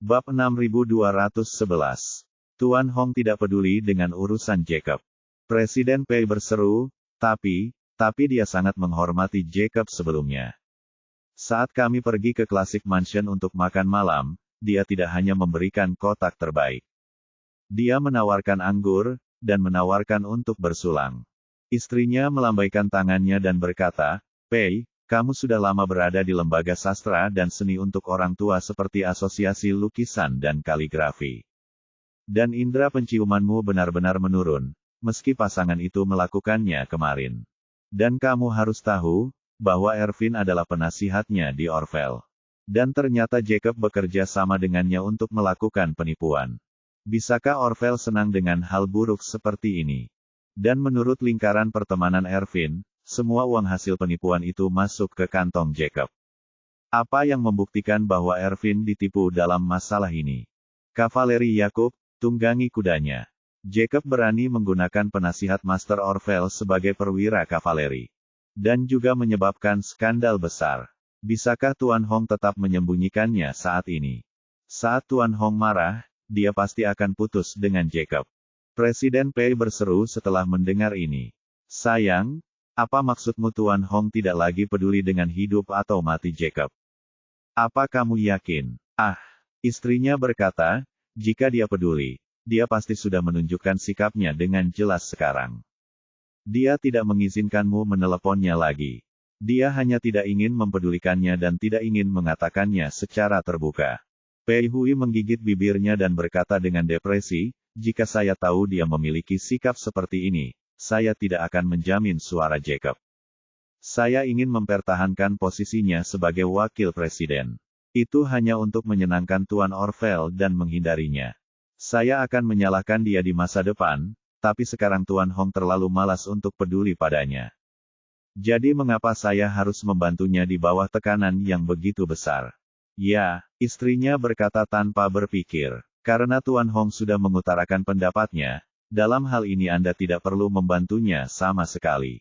Bab 6211. Tuan Hong tidak peduli dengan urusan Jacob. Presiden Pei berseru, tapi dia sangat menghormati Jacob sebelumnya. Saat kami pergi ke Classic Mansion untuk makan malam, dia tidak hanya memberikan kotak terbaik. Dia menawarkan anggur, dan menawarkan untuk bersulang. Istrinya melambaikan tangannya dan berkata, Pei, kamu sudah lama berada di lembaga sastra dan seni untuk orang tua seperti Asosiasi Lukisan dan Kaligrafi. Dan indera penciumanmu benar-benar menurun, meski pasangan itu melakukannya kemarin. Dan kamu harus tahu, bahwa Ervin adalah penasihatnya di Orvel. Dan ternyata Jacob bekerja sama dengannya untuk melakukan penipuan. Bisakah Orvel senang dengan hal buruk seperti ini? Dan menurut lingkaran pertemanan Ervin, semua uang hasil penipuan itu masuk ke kantong Jacob. Apa yang membuktikan bahwa Ervin ditipu dalam masalah ini? Kavaleri Yakub, tunggangi kudanya. Jacob berani menggunakan penasihat Master Orvel sebagai perwira kavaleri. Dan juga menyebabkan skandal besar. Bisakah Tuan Hong tetap menyembunyikannya saat ini? Saat Tuan Hong marah, dia pasti akan putus dengan Jacob. Presiden Pei berseru setelah mendengar ini. Sayang, apa maksudmu Tuan Hong tidak lagi peduli dengan hidup atau mati Jacob? Apa kamu yakin? Istrinya berkata, jika dia peduli, dia pasti sudah menunjukkan sikapnya dengan jelas sekarang. Dia tidak mengizinkanmu meneleponnya lagi. Dia hanya tidak ingin mempedulikannya dan tidak ingin mengatakannya secara terbuka. Pei Hui menggigit bibirnya dan berkata dengan depresi, jika saya tahu dia memiliki sikap seperti ini, saya tidak akan menjamin suara Jacob. Saya ingin mempertahankan posisinya sebagai wakil presiden. Itu hanya untuk menyenangkan Tuan Orvel dan menghindarinya. Saya akan menyalahkan dia di masa depan, tapi sekarang Tuan Hong terlalu malas untuk peduli padanya. Jadi mengapa saya harus membantunya di bawah tekanan yang begitu besar? Ya, istrinya berkata tanpa berpikir. Karena Tuan Hong sudah mengutarakan pendapatnya, dalam hal ini Anda tidak perlu membantunya sama sekali.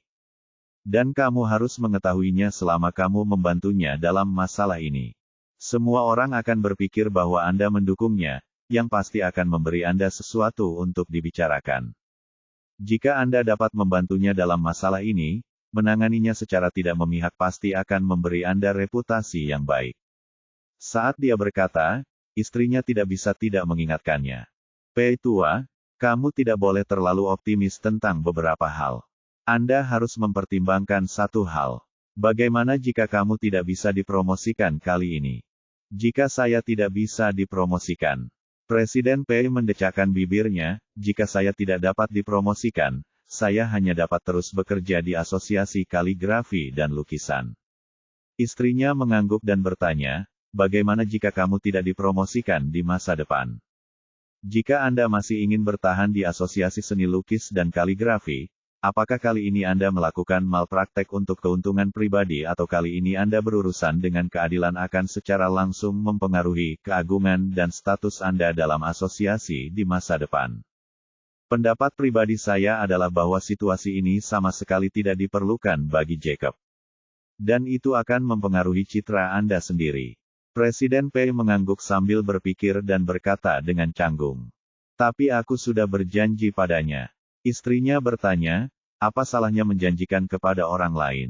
Dan kamu harus mengetahuinya selama kamu membantunya dalam masalah ini. Semua orang akan berpikir bahwa Anda mendukungnya, yang pasti akan memberi Anda sesuatu untuk dibicarakan. Jika Anda dapat membantunya dalam masalah ini, menanganinya secara tidak memihak pasti akan memberi Anda reputasi yang baik. Saat dia berkata, istrinya tidak bisa tidak mengingatkannya. Pei tua, kamu tidak boleh terlalu optimis tentang beberapa hal. Anda harus mempertimbangkan satu hal. Bagaimana jika kamu tidak bisa dipromosikan kali ini? Jika saya tidak bisa dipromosikan. Presiden Pei mendecakkan bibirnya, jika saya tidak dapat dipromosikan, saya hanya dapat terus bekerja di Asosiasi Kaligrafi dan Lukisan. Istrinya mengangguk dan bertanya, bagaimana jika kamu tidak dipromosikan di masa depan? Jika Anda masih ingin bertahan di Asosiasi Seni Lukis dan Kaligrafi, apakah kali ini Anda melakukan malpraktek untuk keuntungan pribadi atau kali ini Anda berurusan dengan keadilan akan secara langsung mempengaruhi keagungan dan status Anda dalam asosiasi di masa depan? Pendapat pribadi saya adalah bahwa situasi ini sama sekali tidak diperlukan bagi Jacob. Dan itu akan mempengaruhi citra Anda sendiri. Presiden Pei mengangguk sambil berpikir dan berkata dengan canggung. Tapi aku sudah berjanji padanya. Istrinya bertanya, apa salahnya menjanjikan kepada orang lain?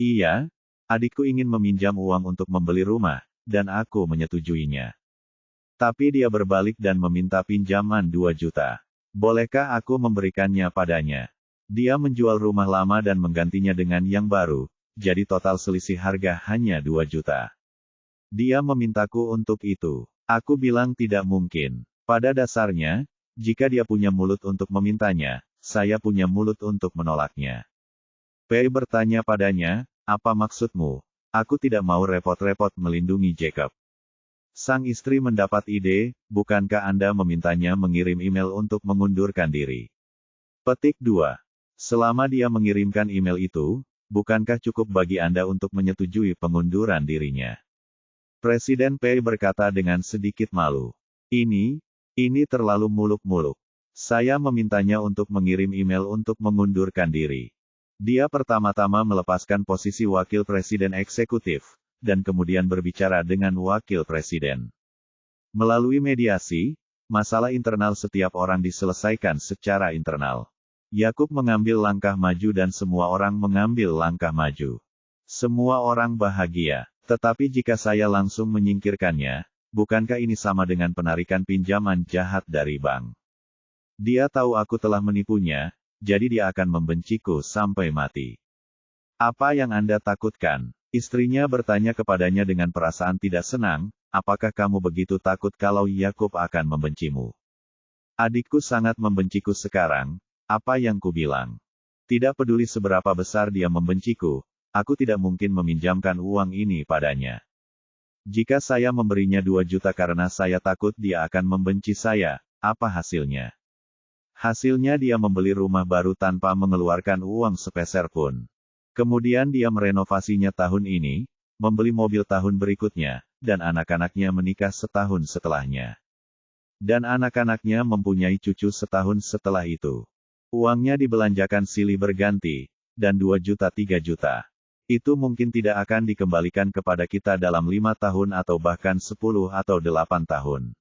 Iya, adikku ingin meminjam uang untuk membeli rumah, dan aku menyetujuinya. Tapi dia berbalik dan meminta pinjaman 2 juta. Bolehkah aku memberikannya padanya? Dia menjual rumah lama dan menggantinya dengan yang baru, jadi total selisih harga hanya 2 juta. Dia memintaku untuk itu. Aku bilang tidak mungkin. Pada dasarnya, jika dia punya mulut untuk memintanya, saya punya mulut untuk menolaknya. Pei bertanya padanya, apa maksudmu? Aku tidak mau repot-repot melindungi Jacob. Sang istri mendapat ide, bukankah Anda memintanya mengirim email untuk mengundurkan diri? Petik 2. Selama dia mengirimkan email itu, bukankah cukup bagi Anda untuk menyetujui pengunduran dirinya? Presiden Pei berkata dengan sedikit malu. Ini terlalu muluk-muluk. Saya memintanya untuk mengirim email untuk mengundurkan diri. Dia pertama-tama melepaskan posisi wakil presiden eksekutif, dan kemudian berbicara dengan wakil presiden. Melalui mediasi, masalah internal setiap orang diselesaikan secara internal. Yakub mengambil langkah maju dan semua orang mengambil langkah maju. Semua orang bahagia. Tetapi jika saya langsung menyingkirkannya, bukankah ini sama dengan penarikan pinjaman jahat dari bank? Dia tahu aku telah menipunya, jadi dia akan membenciku sampai mati. Apa yang Anda takutkan? Istrinya bertanya kepadanya dengan perasaan tidak senang, apakah kamu begitu takut kalau Yakub akan membencimu? Adikku sangat membenciku sekarang, apa yang kubilang? Tidak peduli seberapa besar dia membenciku, aku tidak mungkin meminjamkan uang ini padanya. Jika saya memberinya 2 juta karena saya takut dia akan membenci saya, apa hasilnya? Hasilnya dia membeli rumah baru tanpa mengeluarkan uang sepeser pun. Kemudian dia merenovasinya tahun ini, membeli mobil tahun berikutnya, dan anak-anaknya menikah setahun setelahnya. Dan anak-anaknya mempunyai cucu setahun setelah itu. Uangnya dibelanjakan silih berganti, dan 2 juta 3 juta. Itu mungkin tidak akan dikembalikan kepada kita dalam 5 tahun atau bahkan 10 atau 8 tahun.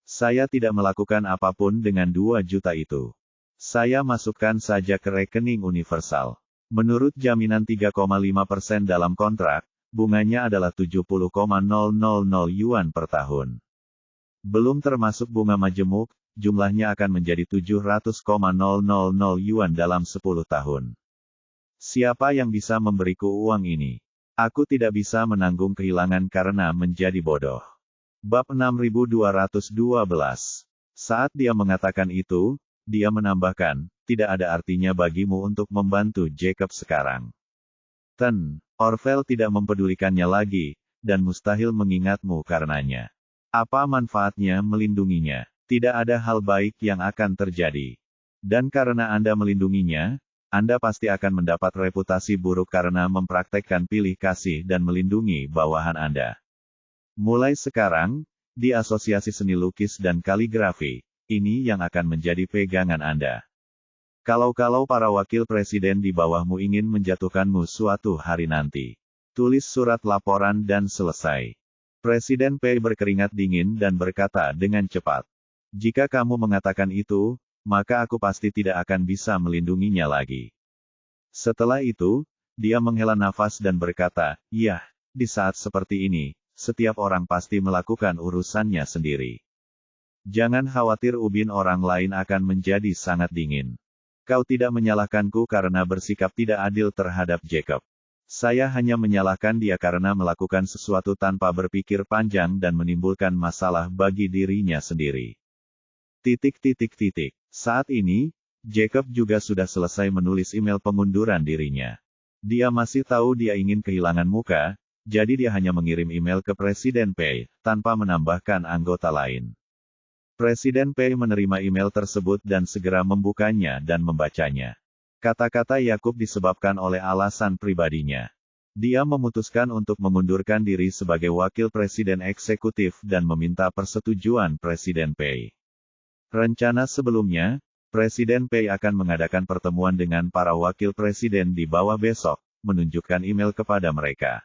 Saya tidak melakukan apapun dengan 2 juta itu. Saya masukkan saja ke rekening universal. Menurut jaminan 3,5% dalam kontrak, bunganya adalah 70,000 yuan per tahun. Belum termasuk bunga majemuk, jumlahnya akan menjadi 700,000 yuan dalam 10 tahun. Siapa yang bisa memberiku uang ini? Aku tidak bisa menanggung kehilangan karena menjadi bodoh. Bab 6212. Saat dia mengatakan itu, dia menambahkan, tidak ada artinya bagimu untuk membantu Jacob sekarang. Orvel tidak mempedulikannya lagi, dan mustahil mengingatmu karenanya. Apa manfaatnya melindunginya? Tidak ada hal baik yang akan terjadi. Dan karena Anda melindunginya, Anda pasti akan mendapat reputasi buruk karena mempraktekkan pilih kasih dan melindungi bawahan Anda. Mulai sekarang, di Asosiasi Seni Lukis dan Kaligrafi, ini yang akan menjadi pegangan Anda. Kalau-kalau para wakil presiden di bawahmu ingin menjatuhkanmu suatu hari nanti, tulis surat laporan dan selesai. Presiden Pei berkeringat dingin dan berkata dengan cepat. Jika kamu mengatakan itu, maka aku pasti tidak akan bisa melindunginya lagi. Setelah itu, dia menghela nafas dan berkata, "Iya, di saat seperti ini, setiap orang pasti melakukan urusannya sendiri. Jangan khawatir ubin orang lain akan menjadi sangat dingin. Kau tidak menyalahkanku karena bersikap tidak adil terhadap Jacob. Saya hanya menyalahkan dia karena melakukan sesuatu tanpa berpikir panjang dan menimbulkan masalah bagi dirinya sendiri." Saat ini, Jacob juga sudah selesai menulis email pengunduran dirinya. Dia masih tahu dia ingin kehilangan muka, jadi dia hanya mengirim email ke Presiden Pei, tanpa menambahkan anggota lain. Presiden Pei menerima email tersebut dan segera membukanya dan membacanya. Kata-kata Yakub disebabkan oleh alasan pribadinya. Dia memutuskan untuk mengundurkan diri sebagai wakil presiden eksekutif dan meminta persetujuan Presiden Pei. Rencana sebelumnya, Presiden Pei akan mengadakan pertemuan dengan para wakil presiden di bawah besok, menunjukkan email kepada mereka.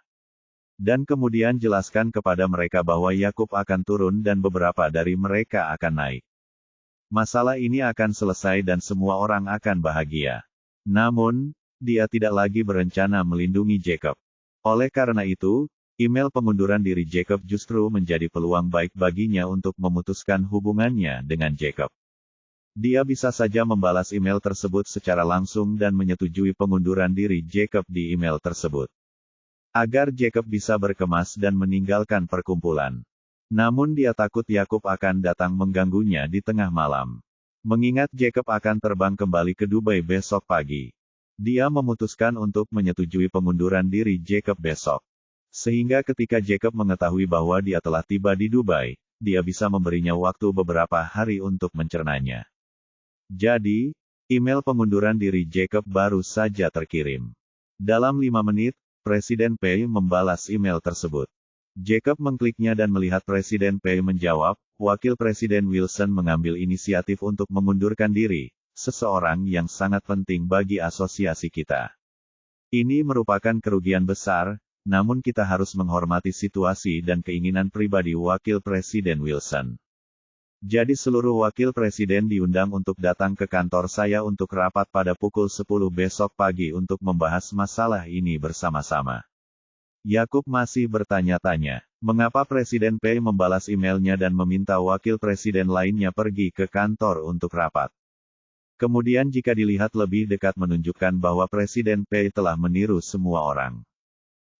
Dan kemudian jelaskan kepada mereka bahwa Yakub akan turun dan beberapa dari mereka akan naik. Masalah ini akan selesai dan semua orang akan bahagia. Namun, dia tidak lagi berencana melindungi Jacob. Oleh karena itu, email pengunduran diri Jacob justru menjadi peluang baik baginya untuk memutuskan hubungannya dengan Jacob. Dia bisa saja membalas email tersebut secara langsung dan menyetujui pengunduran diri Jacob di email tersebut. Agar Jacob bisa berkemas dan meninggalkan perkumpulan. Namun dia takut Yakub akan datang mengganggunya di tengah malam. Mengingat Jacob akan terbang kembali ke Dubai besok pagi. Dia memutuskan untuk menyetujui pengunduran diri Jacob besok. Sehingga ketika Jacob mengetahui bahwa dia telah tiba di Dubai, dia bisa memberinya waktu beberapa hari untuk mencernanya. Jadi, email pengunduran diri Jacob baru saja terkirim. Dalam 5 menit, Presiden Pei membalas email tersebut. Jacob mengkliknya dan melihat Presiden Pei menjawab, Wakil Presiden Wilson mengambil inisiatif untuk mengundurkan diri, seseorang yang sangat penting bagi asosiasi kita. Ini merupakan kerugian besar, namun kita harus menghormati situasi dan keinginan pribadi Wakil Presiden Wilson. Jadi seluruh wakil presiden diundang untuk datang ke kantor saya untuk rapat pada pukul 10 besok pagi untuk membahas masalah ini bersama-sama. Yakub masih bertanya-tanya, mengapa Presiden Pei membalas emailnya dan meminta wakil presiden lainnya pergi ke kantor untuk rapat. Kemudian jika dilihat lebih dekat menunjukkan bahwa Presiden Pei telah meniru semua orang.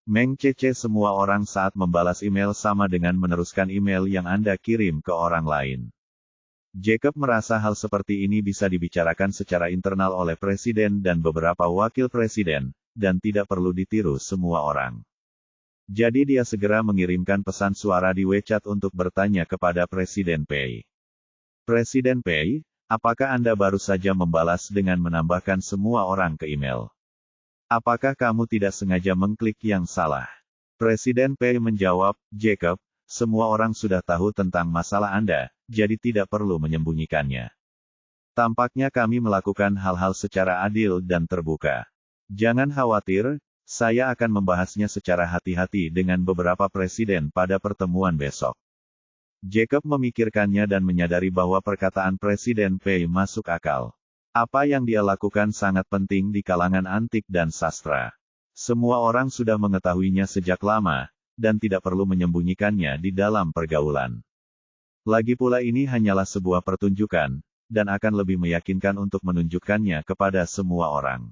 Mengcece semua orang saat membalas email sama dengan meneruskan email yang Anda kirim ke orang lain. Jacob merasa hal seperti ini bisa dibicarakan secara internal oleh presiden dan beberapa wakil presiden, dan tidak perlu ditiru semua orang. Jadi dia segera mengirimkan pesan suara di WeChat untuk bertanya kepada Presiden Pei. Presiden Pei, apakah Anda baru saja membalas dengan menambahkan semua orang ke email? Apakah kamu tidak sengaja mengklik yang salah? Presiden Pei menjawab, Jacob, semua orang sudah tahu tentang masalah Anda, jadi tidak perlu menyembunyikannya. Tampaknya kami melakukan hal-hal secara adil dan terbuka. Jangan khawatir, saya akan membahasnya secara hati-hati dengan beberapa presiden pada pertemuan besok. Jacob memikirkannya dan menyadari bahwa perkataan Presiden Pei masuk akal. Apa yang dia lakukan sangat penting di kalangan antik dan sastra. Semua orang sudah mengetahuinya sejak lama, dan tidak perlu menyembunyikannya di dalam pergaulan. Lagi pula ini hanyalah sebuah pertunjukan, dan akan lebih meyakinkan untuk menunjukkannya kepada semua orang.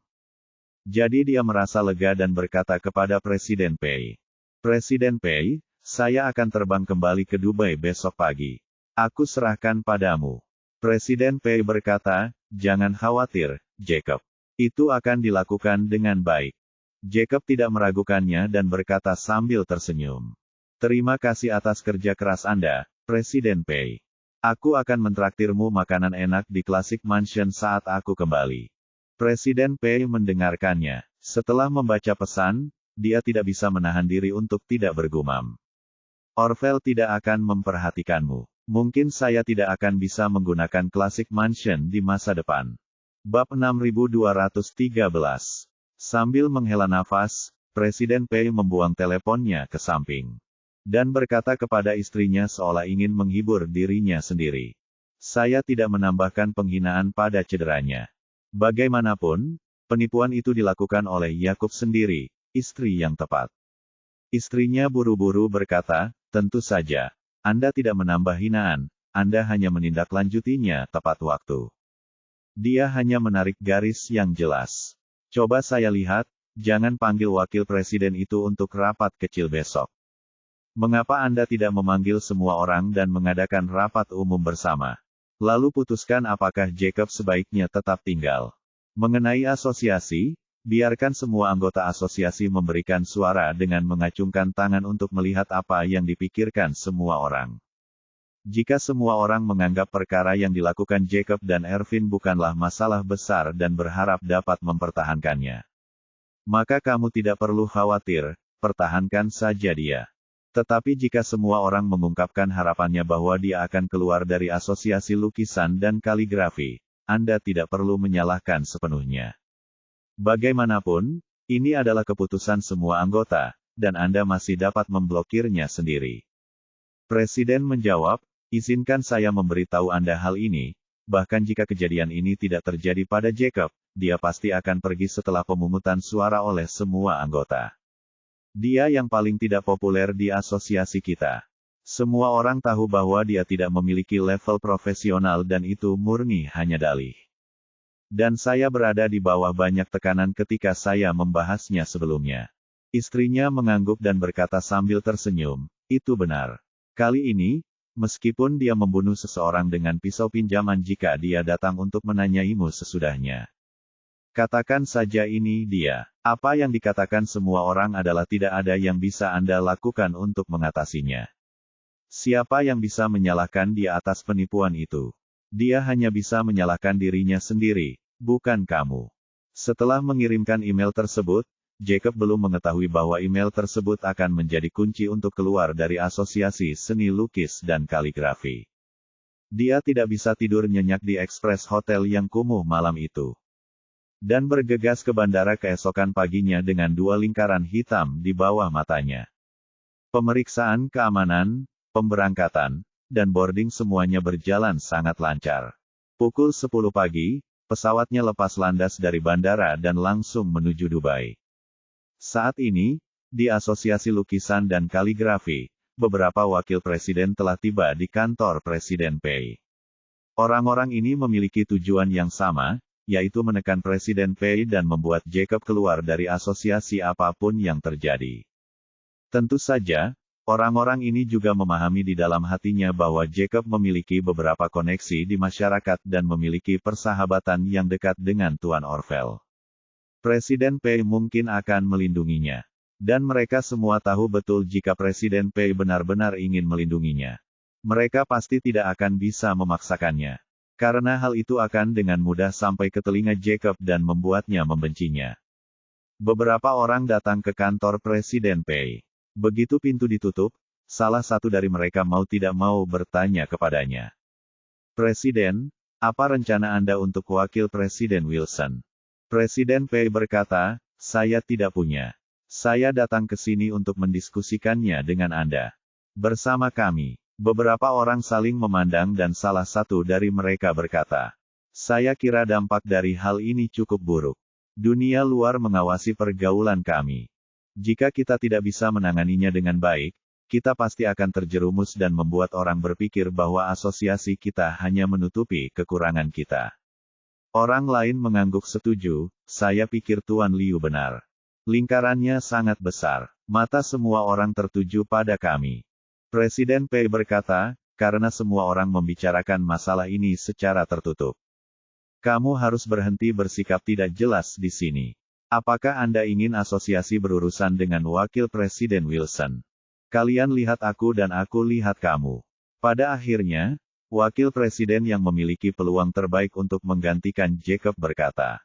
Jadi dia merasa lega dan berkata kepada Presiden Pei. Presiden Pei, saya akan terbang kembali ke Dubai besok pagi. Aku serahkan padamu. Presiden Pei berkata, jangan khawatir, Jacob. Itu akan dilakukan dengan baik. Jacob tidak meragukannya dan berkata sambil tersenyum. Terima kasih atas kerja keras Anda, Presiden Pei. Aku akan mentraktirmu makanan enak di Classic Mansion saat aku kembali. Presiden Pei mendengarkannya. Setelah membaca pesan, dia tidak bisa menahan diri untuk tidak bergumam. Orville tidak akan memperhatikanmu. Mungkin saya tidak akan bisa menggunakan Classic Mansion di masa depan. Bab 6213. Sambil menghela nafas, Presiden Pei membuang teleponnya ke samping. Dan berkata kepada istrinya seolah ingin menghibur dirinya sendiri. Saya tidak menambahkan penghinaan pada cederanya. Bagaimanapun, penipuan itu dilakukan oleh Yakub sendiri, istri yang tepat. Istrinya buru-buru berkata, tentu saja. Anda tidak menambah hinaan, Anda hanya menindaklanjutinya tepat waktu. Dia hanya menarik garis yang jelas. Coba saya lihat, jangan panggil wakil presiden itu untuk rapat kecil besok. Mengapa Anda tidak memanggil semua orang dan mengadakan rapat umum bersama? Lalu putuskan apakah Jacob sebaiknya tetap tinggal. Mengenai asosiasi, biarkan semua anggota asosiasi memberikan suara dengan mengacungkan tangan untuk melihat apa yang dipikirkan semua orang. Jika semua orang menganggap perkara yang dilakukan Jacob dan Ervin bukanlah masalah besar dan berharap dapat mempertahankannya, maka kamu tidak perlu khawatir, pertahankan saja dia. Tetapi jika semua orang mengungkapkan harapannya bahwa dia akan keluar dari asosiasi lukisan dan kaligrafi, Anda tidak perlu menyalahkan sepenuhnya. Bagaimanapun, ini adalah keputusan semua anggota, dan Anda masih dapat memblokirnya sendiri. Presiden menjawab, izinkan saya memberitahu Anda hal ini, bahkan jika kejadian ini tidak terjadi pada Jacob, dia pasti akan pergi setelah pemungutan suara oleh semua anggota. Dia yang paling tidak populer di asosiasi kita. Semua orang tahu bahwa dia tidak memiliki level profesional dan itu murni hanya dalih. Dan saya berada di bawah banyak tekanan ketika saya membahasnya sebelumnya. Istrinya mengangguk dan berkata sambil tersenyum, itu benar. Kali ini, meskipun dia membunuh seseorang dengan pisau pinjaman jika dia datang untuk menanyaimu sesudahnya. Katakan saja ini dia. Apa yang dikatakan semua orang adalah tidak ada yang bisa Anda lakukan untuk mengatasinya. Siapa yang bisa menyalahkan dia atas penipuan itu? Dia hanya bisa menyalahkan dirinya sendiri, bukan kamu. Setelah mengirimkan email tersebut, Jacob belum mengetahui bahwa email tersebut akan menjadi kunci untuk keluar dari asosiasi seni lukis dan kaligrafi. Dia tidak bisa tidur nyenyak di Express Hotel yang kumuh malam itu. dan bergegas ke bandara keesokan paginya dengan 2 lingkaran hitam di bawah matanya. Pemeriksaan keamanan, pemberangkatan, dan boarding semuanya berjalan sangat lancar. Pukul 10 pagi, pesawatnya lepas landas dari bandara dan langsung menuju Dubai. Saat ini, di Asosiasi Lukisan dan Kaligrafi, beberapa wakil presiden telah tiba di kantor Presiden Pei. Orang-orang ini memiliki tujuan yang sama, yaitu menekan Presiden Pei dan membuat Jacob keluar dari asosiasi apapun yang terjadi. Tentu saja, orang-orang ini juga memahami di dalam hatinya bahwa Jacob memiliki beberapa koneksi di masyarakat dan memiliki persahabatan yang dekat dengan Tuan Orville. Presiden Pei mungkin akan melindunginya. Dan mereka semua tahu betul jika Presiden Pei benar-benar ingin melindunginya. Mereka pasti tidak akan bisa memaksakannya. Karena hal itu akan dengan mudah sampai ke telinga Jacob dan membuatnya membencinya. Beberapa orang datang ke kantor Presiden Pei. Begitu pintu ditutup, salah satu dari mereka mau tidak mau bertanya kepadanya. Presiden, apa rencana Anda untuk Wakil Presiden Wilson? Presiden Pei berkata, saya tidak punya. Saya datang ke sini untuk mendiskusikannya dengan Anda. Bersama kami. Beberapa orang saling memandang dan salah satu dari mereka berkata, saya kira dampak dari hal ini cukup buruk. Dunia luar mengawasi pergaulan kami. Jika kita tidak bisa menanganinya dengan baik, kita pasti akan terjerumus dan membuat orang berpikir bahwa asosiasi kita hanya menutupi kekurangan kita. Orang lain mengangguk setuju, saya pikir Tuan Liu benar. Lingkarannya sangat besar. Mata semua orang tertuju pada kami. Presiden Pei berkata, karena semua orang membicarakan masalah ini secara tertutup. Kamu harus berhenti bersikap tidak jelas di sini. Apakah Anda ingin asosiasi berurusan dengan Wakil Presiden Wilson? Kalian lihat aku dan aku lihat kamu. Pada akhirnya, Wakil Presiden yang memiliki peluang terbaik untuk menggantikan Jacob berkata,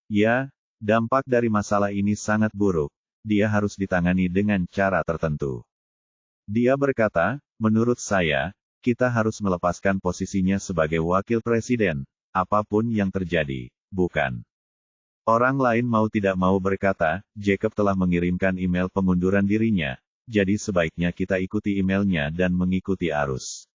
ya, dampak dari masalah ini sangat buruk, dia harus ditangani dengan cara tertentu. Dia berkata, menurut saya, kita harus melepaskan posisinya sebagai wakil presiden, apapun yang terjadi, bukan? Orang lain mau tidak mau berkata, Jacob telah mengirimkan email pengunduran dirinya, jadi sebaiknya kita ikuti emailnya dan mengikuti arus.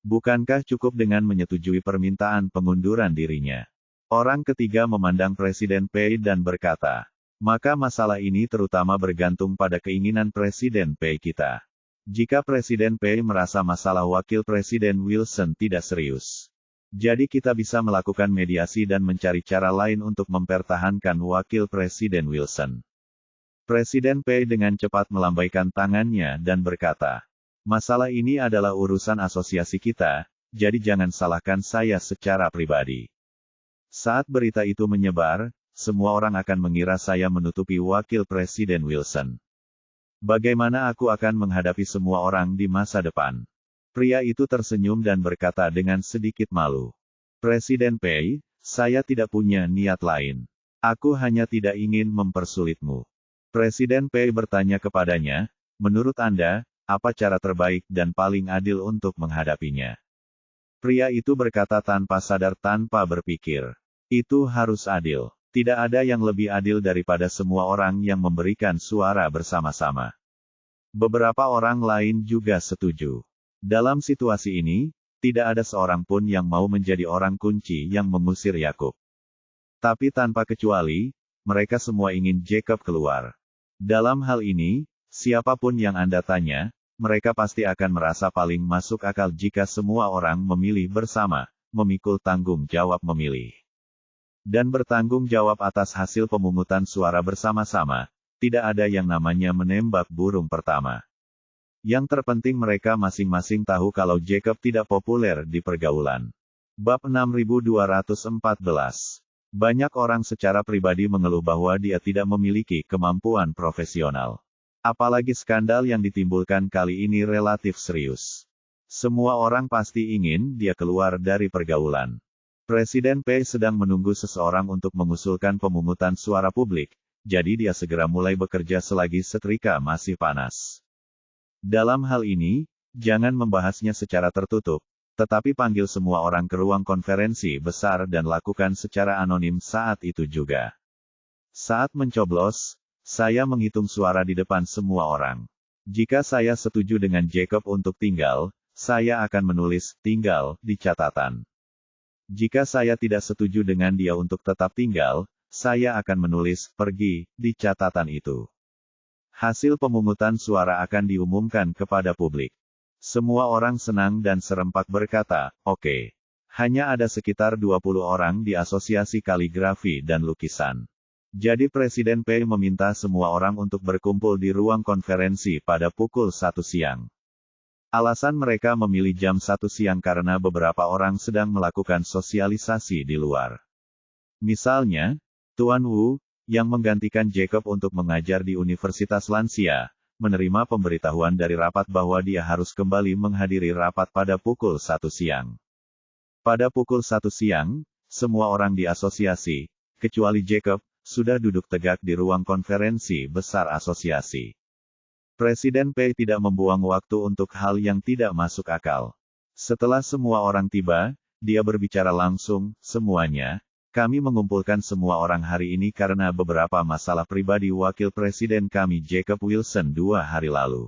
Bukankah cukup dengan menyetujui permintaan pengunduran dirinya? Orang ketiga memandang Presiden Pei dan berkata, maka masalah ini terutama bergantung pada keinginan Presiden Pei kita. Jika Presiden Pei merasa masalah Wakil Presiden Wilson tidak serius, jadi kita bisa melakukan mediasi dan mencari cara lain untuk mempertahankan Wakil Presiden Wilson. Presiden Pei dengan cepat melambaikan tangannya dan berkata, masalah ini adalah urusan asosiasi kita, jadi jangan salahkan saya secara pribadi. Saat berita itu menyebar, semua orang akan mengira saya menutupi Wakil Presiden Wilson. Bagaimana aku akan menghadapi semua orang di masa depan? Pria itu tersenyum dan berkata dengan sedikit malu. Presiden Pei, saya tidak punya niat lain. Aku hanya tidak ingin mempersulitmu. Presiden Pei bertanya kepadanya, menurut Anda, apa cara terbaik dan paling adil untuk menghadapinya? Pria itu berkata tanpa sadar tanpa berpikir. Itu harus adil. Tidak ada yang lebih adil daripada semua orang yang memberikan suara bersama-sama. Beberapa orang lain juga setuju. Dalam situasi ini, tidak ada seorang pun yang mau menjadi orang kunci yang mengusir Yakub. Tapi tanpa kecuali, mereka semua ingin Jacob keluar. Dalam hal ini, siapapun yang Anda tanya, mereka pasti akan merasa paling masuk akal jika semua orang memilih bersama, memikul tanggung jawab memilih. Dan bertanggung jawab atas hasil pemungutan suara bersama-sama, tidak ada yang namanya menembak burung pertama. Yang terpenting mereka masing-masing tahu kalau Jacob tidak populer di pergaulan. Bab 6214. Banyak orang secara pribadi mengeluh bahwa dia tidak memiliki kemampuan profesional. Apalagi skandal yang ditimbulkan kali ini relatif serius. Semua orang pasti ingin dia keluar dari pergaulan. Presiden Pei sedang menunggu seseorang untuk mengusulkan pemungutan suara publik, jadi dia segera mulai bekerja selagi setrika masih panas. Dalam hal ini, jangan membahasnya secara tertutup, tetapi panggil semua orang ke ruang konferensi besar dan lakukan secara anonim saat itu juga. Saat mencoblos, saya menghitung suara di depan semua orang. Jika saya setuju dengan Jacob untuk tinggal, saya akan menulis "tinggal" di catatan. Jika saya tidak setuju dengan dia untuk tetap tinggal, saya akan menulis "pergi" di catatan itu. Hasil pemungutan suara akan diumumkan kepada publik. Semua orang senang dan serempak berkata, "Oke." Hanya ada sekitar 20 orang di Asosiasi Kaligrafi dan Lukisan. Jadi Presiden Pei meminta semua orang untuk berkumpul di ruang konferensi pada pukul 1 siang. Alasan mereka memilih jam 1 siang karena beberapa orang sedang melakukan sosialisasi di luar. Misalnya, Tuan Wu, yang menggantikan Jacob untuk mengajar di Universitas Lansia, menerima pemberitahuan dari rapat bahwa dia harus kembali menghadiri rapat pada pukul 1 siang. Pada pukul 1 siang, semua orang di asosiasi, kecuali Jacob, sudah duduk tegak di ruang konferensi besar asosiasi. Presiden Pei tidak membuang waktu untuk hal yang tidak masuk akal. Setelah semua orang tiba, dia berbicara langsung, "Semuanya, kami mengumpulkan semua orang hari ini karena beberapa masalah pribadi wakil presiden kami Jacob Wilson 2 hari lalu.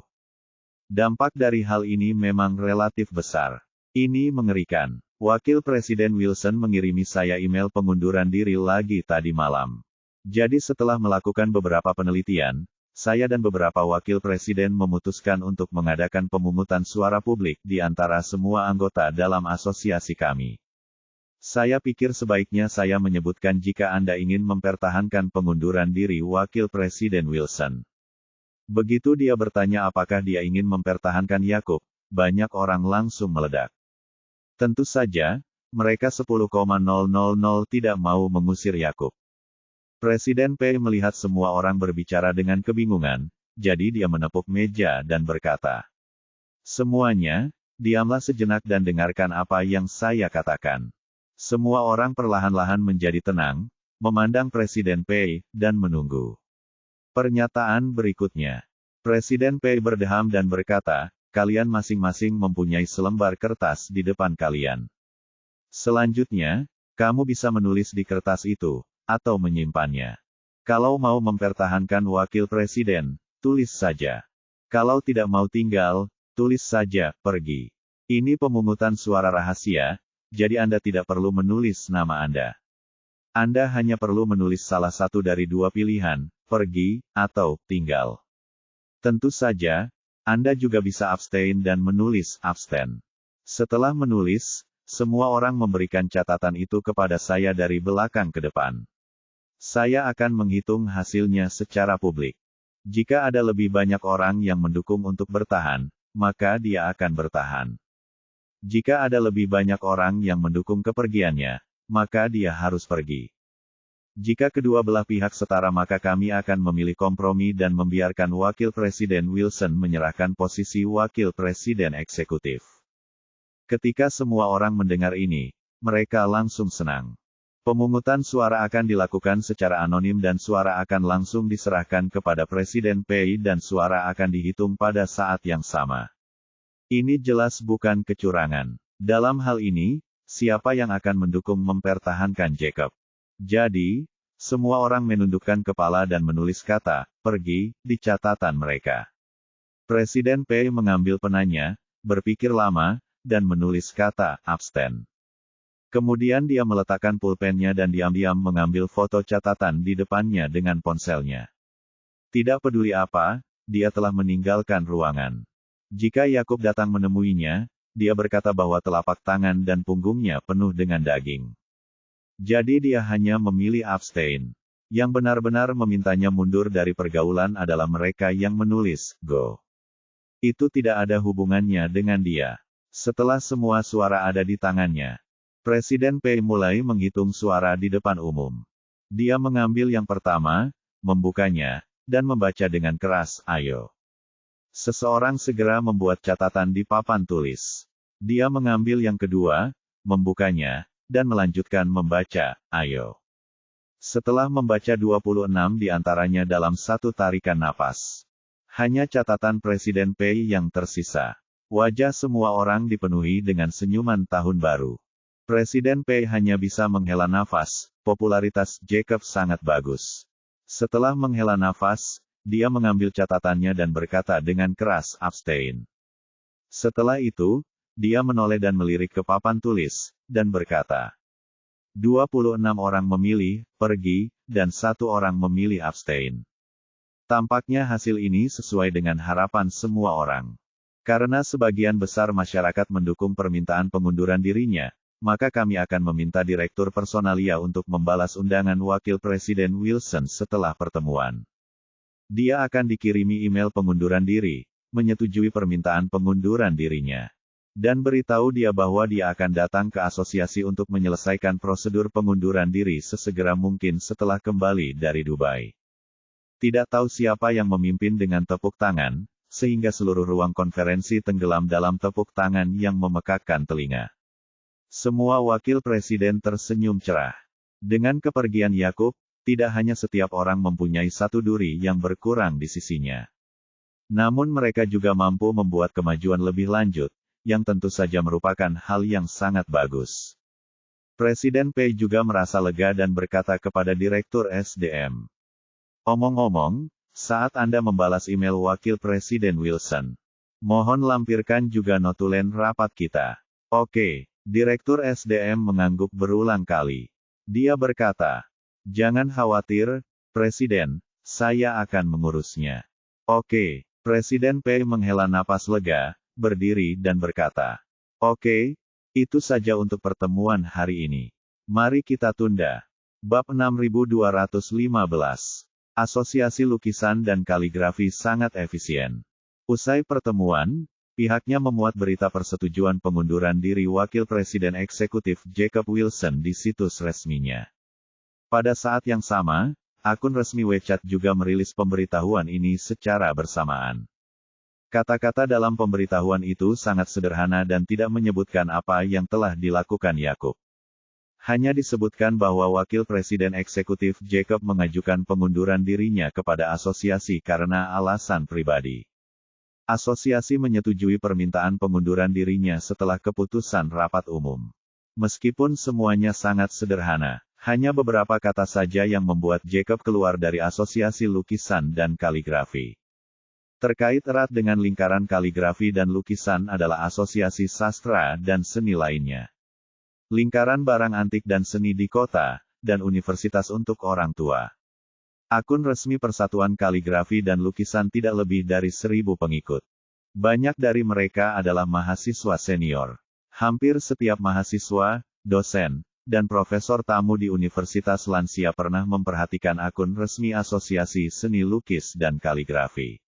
Dampak dari hal ini memang relatif besar. Ini mengerikan. Wakil Presiden Wilson mengirimi saya email pengunduran diri lagi tadi malam. Jadi setelah melakukan beberapa penelitian, saya dan beberapa wakil presiden memutuskan untuk mengadakan pemungutan suara publik di antara semua anggota dalam asosiasi kami. Saya pikir sebaiknya saya menyebutkan jika Anda ingin mempertahankan pengunduran diri Wakil Presiden Wilson." Begitu dia bertanya apakah dia ingin mempertahankan Yakub, banyak orang langsung meledak. Tentu saja, mereka 10,000 tidak mau mengusir Yakub. Presiden Pei melihat semua orang berbicara dengan kebingungan, jadi dia menepuk meja dan berkata, "Semuanya, diamlah sejenak dan dengarkan apa yang saya katakan." Semua orang perlahan-lahan menjadi tenang, memandang Presiden Pei, dan menunggu. Pernyataan berikutnya. Presiden Pei berdeham dan berkata, "Kalian masing-masing mempunyai selembar kertas di depan kalian. Selanjutnya, kamu bisa menulis di kertas itu, atau menyimpannya. Kalau mau mempertahankan wakil presiden, tulis saja. Kalau tidak mau tinggal, tulis saja, pergi." Ini pemungutan suara rahasia, jadi Anda tidak perlu menulis nama Anda. Anda hanya perlu menulis salah satu dari dua pilihan, pergi, atau tinggal. Tentu saja, Anda juga bisa abstain dan menulis abstain. Setelah menulis, semua orang memberikan catatan itu kepada saya dari belakang ke depan. Saya akan menghitung hasilnya secara publik. Jika ada lebih banyak orang yang mendukung untuk bertahan, maka dia akan bertahan. Jika ada lebih banyak orang yang mendukung kepergiannya, maka dia harus pergi. Jika kedua belah pihak setara maka kami akan memilih kompromi dan membiarkan Wakil Presiden Wilson menyerahkan posisi Wakil Presiden Eksekutif. Ketika semua orang mendengar ini, mereka langsung senang. Pemungutan suara akan dilakukan secara anonim dan suara akan langsung diserahkan kepada Presiden Pei dan suara akan dihitung pada saat yang sama. Ini jelas bukan kecurangan. Dalam hal ini, siapa yang akan mendukung mempertahankan Jacob? Jadi, semua orang menundukkan kepala dan menulis kata "pergi" di catatan mereka. Presiden Pei mengambil penanya, berpikir lama, dan menulis kata abstain. Kemudian dia meletakkan pulpennya dan diam-diam mengambil foto catatan di depannya dengan ponselnya. Tidak peduli apa, dia telah meninggalkan ruangan. Jika Yakub datang menemuinya, dia berkata bahwa telapak tangan dan punggungnya penuh dengan daging. Jadi dia hanya memilih abstain. Yang benar-benar memintanya mundur dari pergaulan adalah mereka yang menulis "go". Itu tidak ada hubungannya dengan dia. Setelah semua suara ada di tangannya, Presiden Pei mulai menghitung suara di depan umum. Dia mengambil yang pertama, membukanya, dan membaca dengan keras, "Ayo." Seseorang segera membuat catatan di papan tulis. Dia mengambil yang kedua, membukanya, dan melanjutkan membaca, "Ayo." Setelah membaca 26 di antaranya dalam satu tarikan napas. Hanya catatan Presiden Pei yang tersisa. Wajah semua orang dipenuhi dengan senyuman tahun baru. Presiden Pei hanya bisa menghela nafas, popularitas Jacob sangat bagus. Setelah menghela nafas, dia mengambil catatannya dan berkata dengan keras, abstain. Setelah itu, dia menoleh dan melirik ke papan tulis, dan berkata, 26 orang memilih, pergi, dan 1 orang memilih abstain. Tampaknya hasil ini sesuai dengan harapan semua orang. Karena sebagian besar masyarakat mendukung permintaan pengunduran dirinya, maka kami akan meminta Direktur Personalia untuk membalas undangan Wakil Presiden Wilson setelah pertemuan. Dia akan dikirimi email pengunduran diri, menyetujui permintaan pengunduran dirinya. Dan beritahu dia bahwa dia akan datang ke asosiasi untuk menyelesaikan prosedur pengunduran diri sesegera mungkin setelah kembali dari Dubai. Tidak tahu siapa yang memimpin dengan tepuk tangan, sehingga seluruh ruang konferensi tenggelam dalam tepuk tangan yang memekakkan telinga. Semua wakil presiden tersenyum cerah. Dengan kepergian Yakub, tidak hanya setiap orang mempunyai satu duri yang berkurang di sisinya. Namun mereka juga mampu membuat kemajuan lebih lanjut, yang tentu saja merupakan hal yang sangat bagus. Presiden Pei juga merasa lega dan berkata kepada Direktur SDM. Omong-omong, saat Anda membalas email Wakil Presiden Wilson, mohon lampirkan juga notulen rapat kita. Oke. Direktur SDM mengangguk berulang kali. Dia berkata, jangan khawatir, Presiden, saya akan mengurusnya. Oke, Presiden Pei menghela napas lega, berdiri dan berkata, oke, itu saja untuk pertemuan hari ini. Mari kita tunda. Bab 6215. Asosiasi Lukisan dan Kaligrafi sangat efisien. Usai pertemuan, pihaknya memuat berita persetujuan pengunduran diri Wakil Presiden Eksekutif Jacob Wilson di situs resminya. Pada saat yang sama, akun resmi WeChat juga merilis pemberitahuan ini secara bersamaan. Kata-kata dalam pemberitahuan itu sangat sederhana dan tidak menyebutkan apa yang telah dilakukan Yakub. Hanya disebutkan bahwa Wakil Presiden Eksekutif Jacob mengajukan pengunduran dirinya kepada asosiasi karena alasan pribadi. Asosiasi menyetujui permintaan pengunduran dirinya setelah keputusan rapat umum. Meskipun semuanya sangat sederhana, hanya beberapa kata saja yang membuat Jacob keluar dari Asosiasi Lukisan dan Kaligrafi. Terkait erat dengan lingkaran kaligrafi dan lukisan adalah Asosiasi Sastra dan Seni lainnya. Lingkaran Barang Antik dan Seni di Kota, dan Universitas untuk Orang Tua. Akun resmi Persatuan Kaligrafi dan Lukisan tidak lebih dari 1.000 pengikut. Banyak dari mereka adalah mahasiswa senior. Hampir setiap mahasiswa, dosen, dan profesor tamu di Universitas Lansia pernah memperhatikan akun resmi Asosiasi Seni Lukis dan Kaligrafi.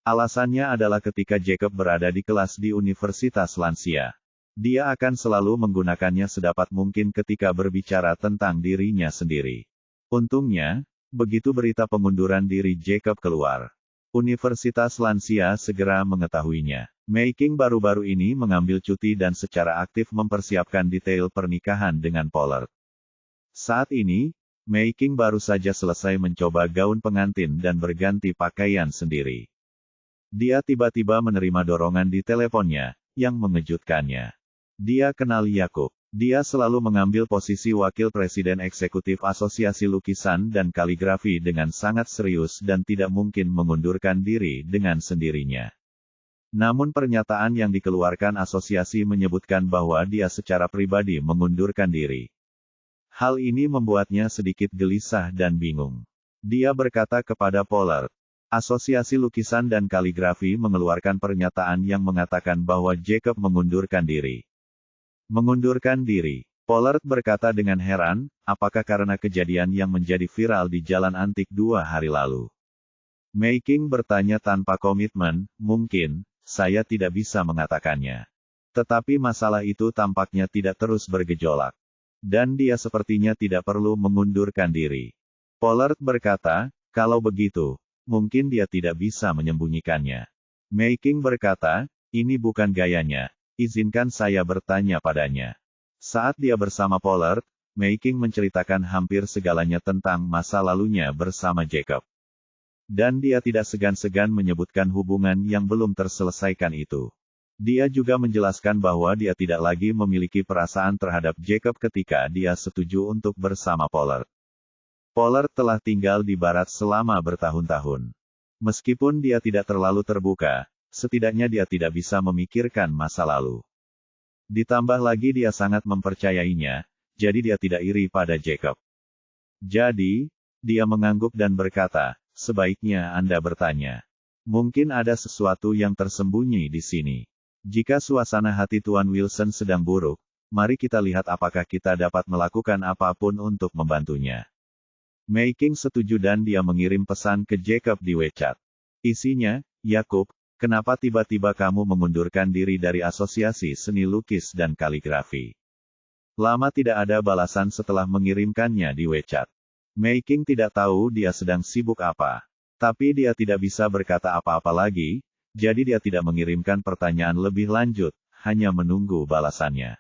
Alasannya adalah ketika Jacob berada di kelas di Universitas Lansia, dia akan selalu menggunakannya sedapat mungkin ketika berbicara tentang dirinya sendiri. Untungnya, begitu berita pengunduran diri Jacob keluar, Universitas Lansia segera mengetahuinya. Mei-King baru-baru ini mengambil cuti dan secara aktif mempersiapkan detail pernikahan dengan Pollard. Saat ini, Mei-King baru saja selesai mencoba gaun pengantin dan berganti pakaian sendiri. Dia tiba-tiba menerima dorongan di teleponnya, yang mengejutkannya. Dia kenal Yakub. Dia selalu mengambil posisi Wakil Presiden Eksekutif Asosiasi Lukisan dan Kaligrafi dengan sangat serius dan tidak mungkin mengundurkan diri dengan sendirinya. Namun pernyataan yang dikeluarkan asosiasi menyebutkan bahwa dia secara pribadi mengundurkan diri. Hal ini membuatnya sedikit gelisah dan bingung. Dia berkata kepada Pollard, Asosiasi Lukisan dan Kaligrafi mengeluarkan pernyataan yang mengatakan bahwa Jacob mengundurkan diri. Mengundurkan diri. Pollard berkata dengan heran, apakah karena kejadian yang menjadi viral di Jalan Antik 2 hari lalu? Mei-King bertanya tanpa komitmen, mungkin, saya tidak bisa mengatakannya. Tetapi masalah itu tampaknya tidak terus bergejolak. Dan dia sepertinya tidak perlu mengundurkan diri. Pollard berkata, kalau begitu, mungkin dia tidak bisa menyembunyikannya. Mei-King berkata, ini bukan gayanya. Izinkan saya bertanya padanya. Saat dia bersama Pollard, Mei-King menceritakan hampir segalanya tentang masa lalunya bersama Jacob. Dan dia tidak segan-segan menyebutkan hubungan yang belum terselesaikan itu. Dia juga menjelaskan bahwa dia tidak lagi memiliki perasaan terhadap Jacob ketika dia setuju untuk bersama Pollard. Pollard telah tinggal di barat selama bertahun-tahun. Meskipun dia tidak terlalu terbuka, setidaknya dia tidak bisa memikirkan masa lalu. Ditambah lagi dia sangat mempercayainya, jadi dia tidak iri pada Jacob. Jadi, dia mengangguk dan berkata, sebaiknya Anda bertanya. Mungkin ada sesuatu yang tersembunyi di sini. Jika suasana hati Tuan Wilson sedang buruk, mari kita lihat apakah kita dapat melakukan apapun untuk membantunya. Mei King setuju dan dia mengirim pesan ke Jacob di WeChat. Isinya, Yakub, kenapa tiba-tiba kamu mengundurkan diri dari Asosiasi Seni Lukis dan Kaligrafi? Lama tidak ada balasan setelah mengirimkannya di WeChat. Mei King tidak tahu dia sedang sibuk apa. Tapi dia tidak bisa berkata apa-apa lagi, jadi dia tidak mengirimkan pertanyaan lebih lanjut, hanya menunggu balasannya.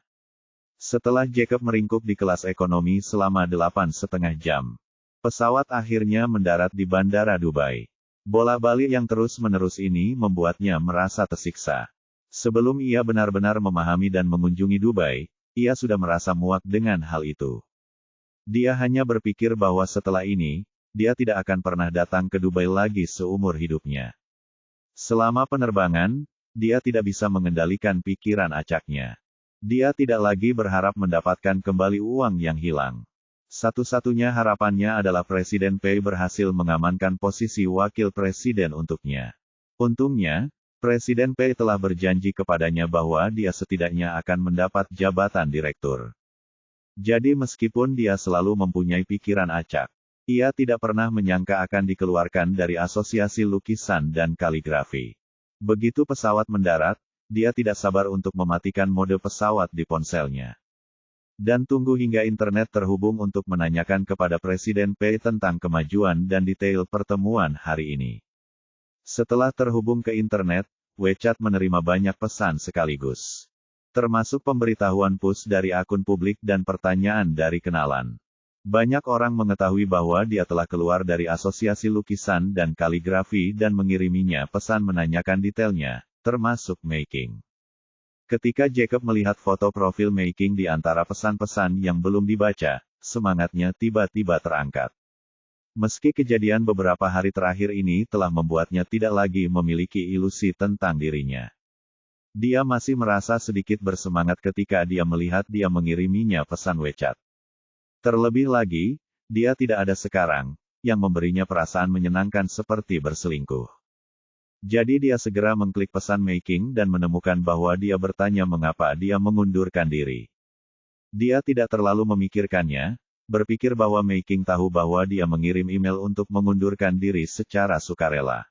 Setelah Jacob meringkuk di kelas ekonomi selama 8,5 jam, pesawat akhirnya mendarat di Bandara Dubai. Bola-balik yang terus-menerus ini membuatnya merasa tersiksa. Sebelum ia benar-benar memahami dan mengunjungi Dubai, ia sudah merasa muak dengan hal itu. Dia hanya berpikir bahwa setelah ini, dia tidak akan pernah datang ke Dubai lagi seumur hidupnya. Selama penerbangan, dia tidak bisa mengendalikan pikiran acaknya. Dia tidak lagi berharap mendapatkan kembali uang yang hilang. Satu-satunya harapannya adalah Presiden Pei berhasil mengamankan posisi wakil presiden untuknya. Untungnya, Presiden Pei telah berjanji kepadanya bahwa dia setidaknya akan mendapat jabatan direktur. Jadi meskipun dia selalu mempunyai pikiran acak, ia tidak pernah menyangka akan dikeluarkan dari Asosiasi Lukisan dan Kaligrafi. Begitu pesawat mendarat, dia tidak sabar untuk mematikan mode pesawat di ponselnya. Dan tunggu hingga internet terhubung untuk menanyakan kepada Presiden Pei tentang kemajuan dan detail pertemuan hari ini. Setelah terhubung ke internet, WeChat menerima banyak pesan sekaligus. Termasuk pemberitahuan push dari akun publik dan pertanyaan dari kenalan. Banyak orang mengetahui bahwa dia telah keluar dari Asosiasi Lukisan dan Kaligrafi dan mengiriminya pesan menanyakan detailnya, termasuk Mei King. Ketika Jacob melihat foto profil Mei King di antara pesan-pesan yang belum dibaca, semangatnya tiba-tiba terangkat. Meski kejadian beberapa hari terakhir ini telah membuatnya tidak lagi memiliki ilusi tentang dirinya. Dia masih merasa sedikit bersemangat ketika dia melihat dia mengiriminya pesan WeChat. Terlebih lagi, dia tidak ada sekarang, yang memberinya perasaan menyenangkan seperti berselingkuh. Jadi dia segera mengklik pesan Mei King dan menemukan bahwa dia bertanya mengapa dia mengundurkan diri. Dia tidak terlalu memikirkannya, berpikir bahwa Mei King tahu bahwa dia mengirim email untuk mengundurkan diri secara sukarela.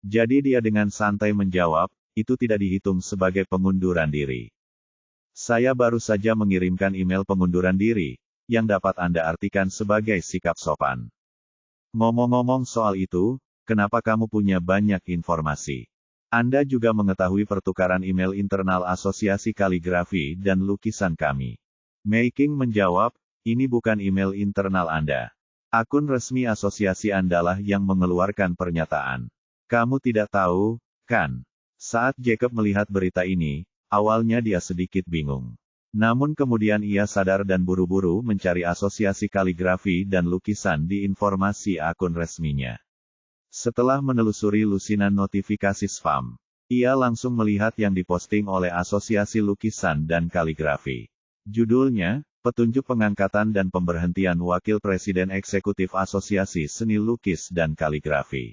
Jadi dia dengan santai menjawab, itu tidak dihitung sebagai pengunduran diri. Saya baru saja mengirimkan email pengunduran diri, yang dapat Anda artikan sebagai sikap sopan. Ngomong-ngomong soal itu, kenapa kamu punya banyak informasi? Anda juga mengetahui pertukaran email internal Asosiasi Kaligrafi dan Lukisan kami. Mei King menjawab, ini bukan email internal Anda. Akun resmi asosiasi Andalah yang mengeluarkan pernyataan. Kamu tidak tahu, kan? Saat Jacob melihat berita ini, awalnya dia sedikit bingung. Namun kemudian ia sadar dan buru-buru mencari Asosiasi Kaligrafi dan Lukisan di informasi akun resminya. Setelah menelusuri lusinan notifikasi spam, ia langsung melihat yang diposting oleh Asosiasi Lukisan dan Kaligrafi. Judulnya, Petunjuk Pengangkatan dan Pemberhentian Wakil Presiden Eksekutif Asosiasi Seni Lukis dan Kaligrafi.